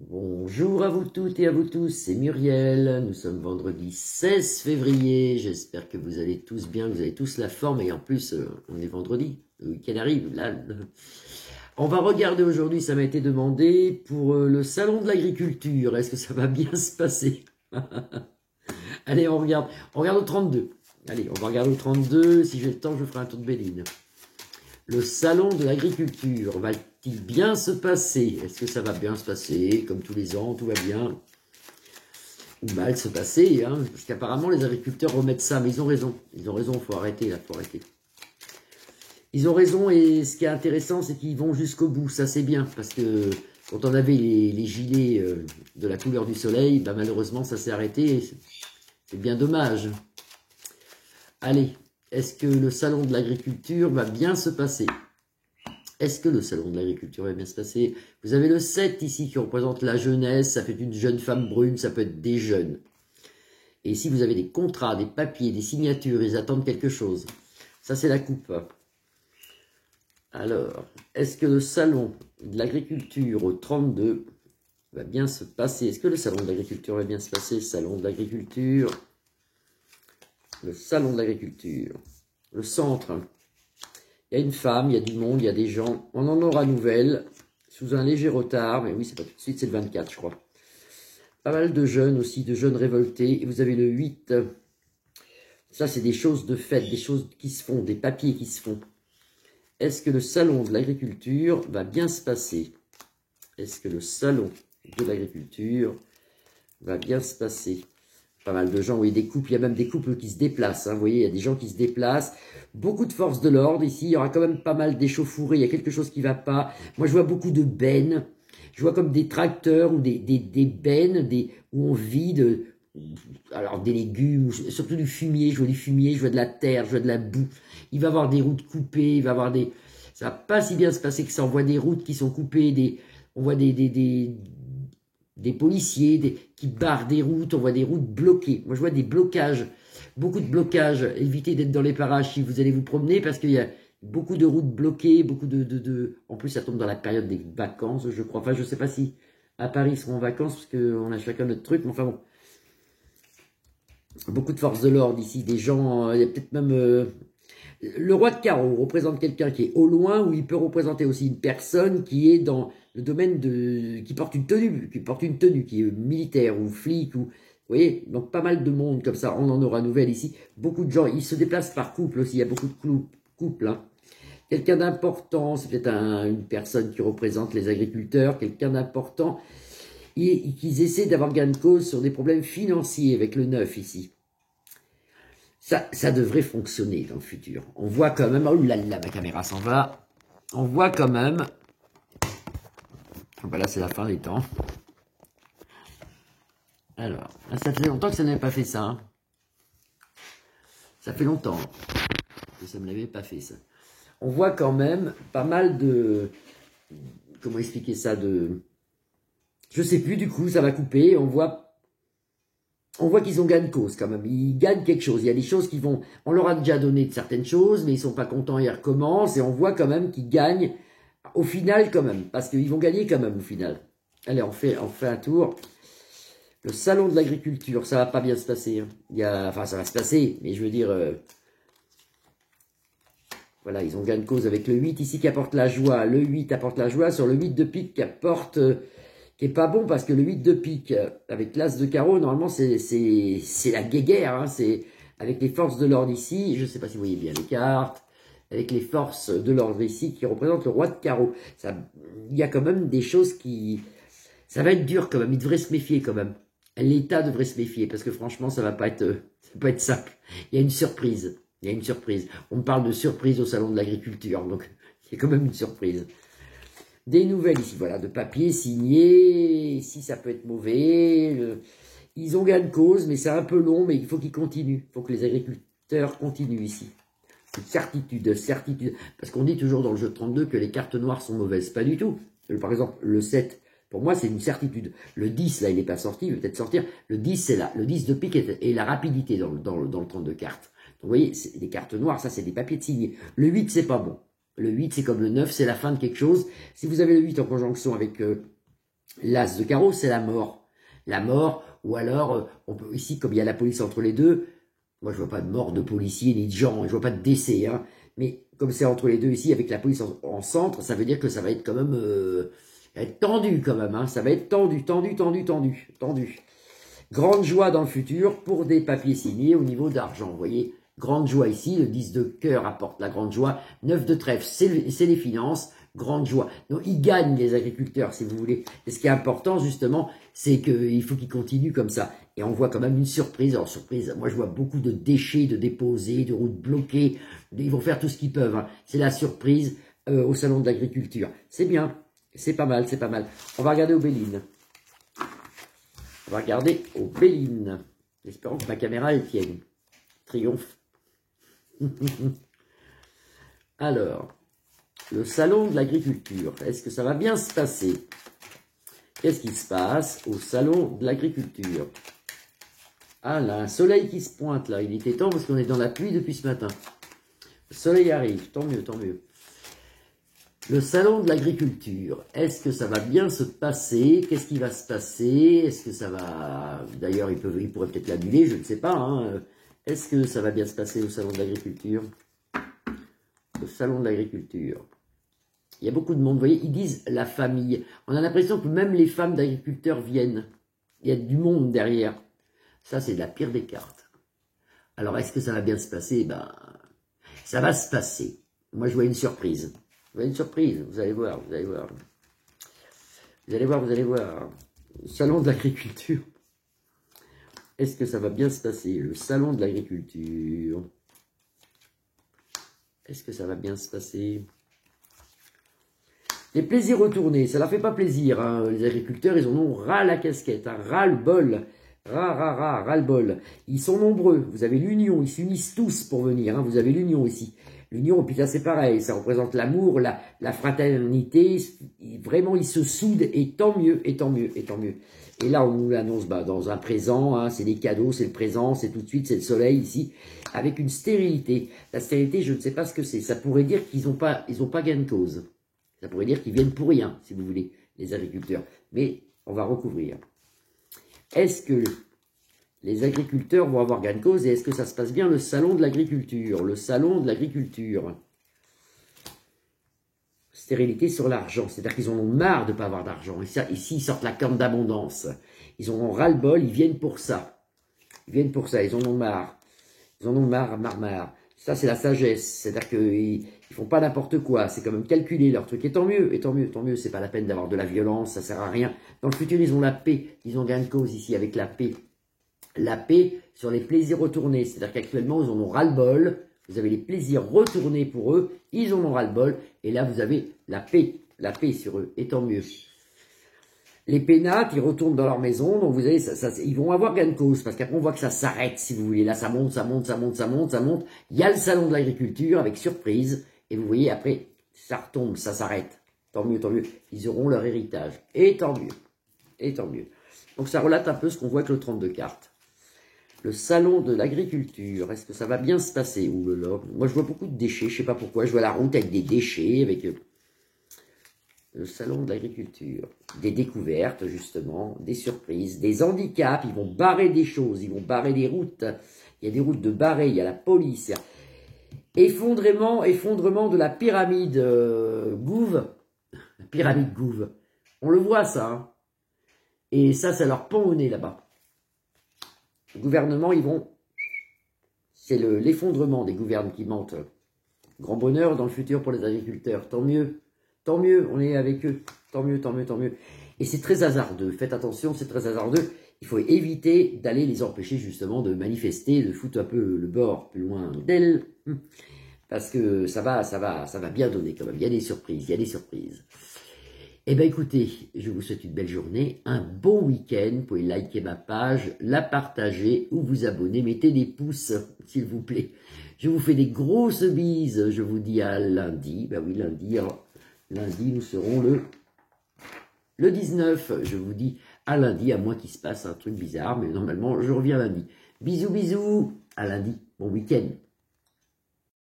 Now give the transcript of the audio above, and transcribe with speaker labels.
Speaker 1: Bonjour à vous toutes et à vous tous, c'est Muriel. Nous sommes vendredi 16 février. J'espère que vous allez tous bien, vous avez tous la forme et en plus, on est vendredi, le week-end arrive. Là, on va regarder aujourd'hui, ça m'a été demandé, pour le salon de l'agriculture. Est-ce que ça va bien se passer? Allez, on regarde au 32. Allez, on va regarder au 32. Si j'ai le temps, je ferai un tour de Béline. Le salon de l'agriculture va-t-il bien se passer? Est-ce que ça va bien se passer? Comme tous les ans, tout va bien? Ou mal se passer, hein? Parce qu'apparemment, les agriculteurs remettent ça, mais ils ont raison. Ils ont raison, il faut arrêter, là, faut arrêter. Ils ont raison, et ce qui est intéressant, c'est qu'ils vont jusqu'au bout. Ça, c'est bien, parce que quand on avait les gilets de la couleur du soleil, bah, malheureusement, ça s'est arrêté. C'est bien dommage. Allez, est-ce que le salon de l'agriculture va bien se passer? Est-ce que le salon de l'agriculture va bien se passer? Vous avez le 7 ici qui représente la jeunesse, ça peut être une jeune femme brune, ça peut être des jeunes. Et ici vous avez des contrats, des papiers, des signatures, ils attendent quelque chose. Ça c'est la coupe. Alors, est-ce que le salon de l'agriculture au 32 va bien se passer? Est-ce que le salon de l'agriculture va bien se passer? Salon de l'agriculture. Le salon de l'agriculture. Le centre. Il y a une femme, il y a du monde, il y a des gens. On en aura nouvelle, sous un léger retard, mais oui, c'est pas tout de suite, c'est le 24, je crois. Pas mal de jeunes aussi, de jeunes révoltés. Et vous avez le 8. Ça, c'est des choses de fait, des choses qui se font, des papiers qui se font. Est-ce que le salon de l'agriculture va bien se passer? Est-ce que le salon de l'agriculture va bien se passer? Pas mal de gens, oui, des couples, il y a même des couples qui se déplacent, hein, vous voyez, il y a des gens qui se déplacent, beaucoup de forces de l'ordre ici, il y aura quand même pas mal d'échauffourées, il y a quelque chose qui va pas, moi je vois beaucoup de bennes, je vois comme des tracteurs ou des bennes où on vide, alors des légumes, surtout du fumier, je vois du fumier, je vois de la terre, je vois de la boue, il va y avoir des routes coupées, il va y avoir des... Ça va pas si bien se passer que ça, on voit des routes qui sont coupées, on voit des policiers qui barrent des routes, on voit des routes bloquées. Moi, je vois des blocages, beaucoup de blocages. Évitez d'être dans les parages si vous allez vous promener parce qu'il y a beaucoup de routes bloquées, beaucoup En plus, ça tombe dans la période des vacances, je crois. Enfin, je ne sais pas si à Paris ils seront en vacances parce qu'on a chacun notre truc, mais enfin bon. Beaucoup de forces de l'ordre ici, des gens, il y a peut-être même... Le roi de carreau représente quelqu'un qui est au loin, ou il peut représenter aussi une personne qui est dans le domaine qui porte une tenue, qui est militaire ou flic, ou, vous voyez, donc pas mal de monde comme ça, on en aura nouvelle ici. Beaucoup de gens, ils se déplacent par couple aussi, il y a beaucoup de couples, hein. Quelqu'un d'important, c'est peut-être une personne qui représente les agriculteurs, quelqu'un d'important, et qu'ils essaient d'avoir gain de cause sur des problèmes financiers avec le 9 ici. Ça devrait fonctionner dans le futur. On voit quand même... Oh là là, ma caméra s'en va. On voit quand même... Oh ben là, c'est la fin des temps. Alors, là, ça fait longtemps que ça n'avait pas fait ça. Hein. Ça fait longtemps que ça ne me l'avait pas fait, ça. On voit quand même pas mal de... Comment expliquer ça? Je sais plus, du coup, ça va couper. On voit qu'ils ont gain de cause quand même. Ils gagnent quelque chose. Il y a des choses qui vont... On leur a déjà donné de certaines choses, mais ils sont pas contents et ils recommencent. Et on voit quand même qu'ils gagnent au final quand même. Parce qu'ils vont gagner quand même au final. Allez, on fait un tour. Le salon de l'agriculture, ça va pas bien se passer. Hein. Enfin, ça va se passer, mais je veux dire... Voilà, ils ont gain de cause avec le 8 ici qui apporte la joie. Le 8 apporte la joie sur le 8 de pique qui apporte... qui est pas bon parce que le 8 de pique avec l'as de carreau, normalement c'est la guéguerre, hein, c'est avec les forces de l'ordre ici, je ne sais pas si vous voyez bien les cartes, avec les forces de l'ordre ici qui représentent le roi de carreau. Il y a quand même des choses qui... Ça va être dur quand même, il devrait se méfier quand même. L'État devrait se méfier parce que franchement ça va pas être simple. Il y a une surprise, il y a une surprise. On me parle de surprise au salon de l'agriculture, donc il y a quand même une surprise. Des nouvelles ici, voilà, de papier signé, si ça peut être mauvais. Ils ont gain de cause, mais c'est un peu long, mais il faut qu'ils continuent. Il faut que les agriculteurs continuent ici. Certitude. Parce qu'on dit toujours dans le jeu de 32 que les cartes noires sont mauvaises. Pas du tout. Par exemple, le 7, pour moi, c'est une certitude. Le 10, là, il n'est pas sorti, il va peut-être sortir. Le 10, c'est là. Le 10 de pique et la rapidité dans le 32 cartes. Donc, vous voyez, les cartes noires, ça, c'est des papiers de signé. Le 8, c'est pas bon. Le 8, c'est comme le 9, c'est la fin de quelque chose. Si vous avez le 8 en conjonction avec L'as de carreau, c'est la mort. La mort, ou alors, on peut, ici, comme il y a la police entre les deux, moi je vois pas de mort de policiers ni de gens, je vois pas de décès, hein, mais comme c'est entre les deux ici, avec la police en centre, ça veut dire que ça va être quand même être tendu quand même, hein, ça va être tendu. Grande joie dans le futur pour des papiers signés au niveau d'argent, vous voyez. Grande joie ici, le 10 de cœur apporte la grande joie, 9 de trèfle, c'est les finances, grande joie. Donc ils gagnent les agriculteurs, si vous voulez. Et ce qui est important justement, c'est qu'il faut qu'ils continuent comme ça. Et on voit quand même une surprise. Alors surprise, moi je vois beaucoup de déchets, de déposés, de routes bloquées. Ils vont faire tout ce qu'ils peuvent, hein. C'est la surprise au salon de l'agriculture. C'est bien, c'est pas mal, c'est pas mal. On va regarder aux Bélines. On va regarder aux Bélines. Espérons que ma caméra elle tienne. Triomphe. Alors, le salon de l'agriculture, est-ce que ça va bien se passer? Qu'est-ce qui se passe au salon de l'agriculture? Ah là, un soleil qui se pointe là, il était temps parce qu'on est dans la pluie depuis ce matin. Le soleil arrive, tant mieux, tant mieux. Le salon de l'agriculture, est-ce que ça va bien se passer? Qu'est-ce qui va se passer? Est-ce que ça va... D'ailleurs, ils pourraient peut-être l'annuler, je ne sais pas, hein. Est-ce que ça va bien se passer au salon de l'agriculture? Le salon de l'agriculture. Il y a beaucoup de monde, vous voyez, ils disent la famille. On a l'impression que même les femmes d'agriculteurs viennent. Il y a du monde derrière. Ça, c'est de la pire des cartes. Alors, est-ce que ça va bien se passer? Ben, ça va se passer. Moi, je vois une surprise. Je vois une surprise, vous allez voir, vous allez voir. Vous allez voir, vous allez voir. Le salon de l'agriculture. Est-ce que ça va bien se passer? Le salon de l'agriculture. Est-ce que ça va bien se passer? Les plaisirs retournés, ça leur fait pas plaisir, hein. Les agriculteurs, ils en ont ras la casquette, hein. Ras le bol. Ras le bol. Ils sont nombreux, vous avez l'union, ils s'unissent tous pour venir, hein. Vous avez l'union ici. L'union, puis là c'est pareil, ça représente l'amour, la fraternité, vraiment ils se soudent, et tant mieux, et tant mieux, et tant mieux. Et là on nous l'annonce dans un présent, hein, c'est des cadeaux, c'est le présent, c'est tout de suite, c'est le soleil ici, avec une stérilité. La stérilité, je ne sais pas ce que c'est, ça pourrait dire qu'ils n'ont pas gain de cause. Ça pourrait dire qu'ils viennent pour rien, si vous voulez, les agriculteurs. Mais on va recouvrir. Est-ce que les agriculteurs vont avoir gain de cause et est-ce que ça se passe bien le salon de l'agriculture? Le salon de l'agriculture. Stérilité sur l'argent, c'est-à-dire qu'ils en ont marre de ne pas avoir d'argent. Ici, ils sortent la corne d'abondance. Ils en ont ras-le-bol, ils viennent pour ça. Ils viennent pour ça, ils en ont marre. Ils en ont marre. Ça, c'est la sagesse. C'est-à-dire qu'ils font pas n'importe quoi. C'est quand même calculé leur truc. Et tant mieux. C'est pas la peine d'avoir de la violence, ça sert à rien. Dans le futur, ils ont la paix. Ils ont gain de cause ici avec la paix. La paix sur les plaisirs retournés. C'est-à-dire qu'actuellement, ils en ont ras-le-bol. Vous avez les plaisirs retournés pour eux. Ils en ont ras-le-bol. Et là, vous avez la paix. La paix sur eux. Et tant mieux. Les pénates, ils retournent dans leur maison, donc vous avez, ils vont avoir gain de cause, parce qu'après on voit que ça s'arrête, si vous voulez. Là, ça monte. Il y a le salon de l'agriculture avec surprise, et vous voyez, après, ça retombe, ça s'arrête. Tant mieux. Ils auront leur héritage. Et tant mieux. Donc ça relate un peu ce qu'on voit avec le 32 cartes. Le salon de l'agriculture, est-ce que ça va bien se passer? Ouh là là. Moi, je vois beaucoup de déchets, je sais pas pourquoi. Je vois la route avec des déchets, avec... Le salon de l'agriculture, des découvertes justement, des surprises, des handicaps, ils vont barrer des choses, ils vont barrer des routes, il y a des routes de barrées, il y a la police, effondrement de la pyramide Gouve, on le voit ça, hein. Et ça leur pend au nez là-bas. Le gouvernement, ils vont, c'est l'effondrement des gouvernements qui mentent. Grand bonheur dans le futur pour les agriculteurs, tant mieux. Tant mieux, on est avec eux. Tant mieux. Et c'est très hasardeux. Faites attention, c'est très hasardeux. Il faut éviter d'aller les empêcher justement de manifester, de foutre un peu le bord plus loin d'elle. Parce que ça va bien donner quand même. Il y a des surprises. Eh bien écoutez, je vous souhaite une belle journée, un bon week-end. Vous pouvez liker ma page, la partager ou vous abonner. Mettez des pouces, s'il vous plaît. Je vous fais des grosses bises. Je vous dis à lundi. Ben oui, lundi. Alors, lundi, nous serons le 19. Je vous dis à lundi, à moins qu'il se passe un truc bizarre. Mais normalement, je reviens lundi. Bisous. À lundi. Bon week-end.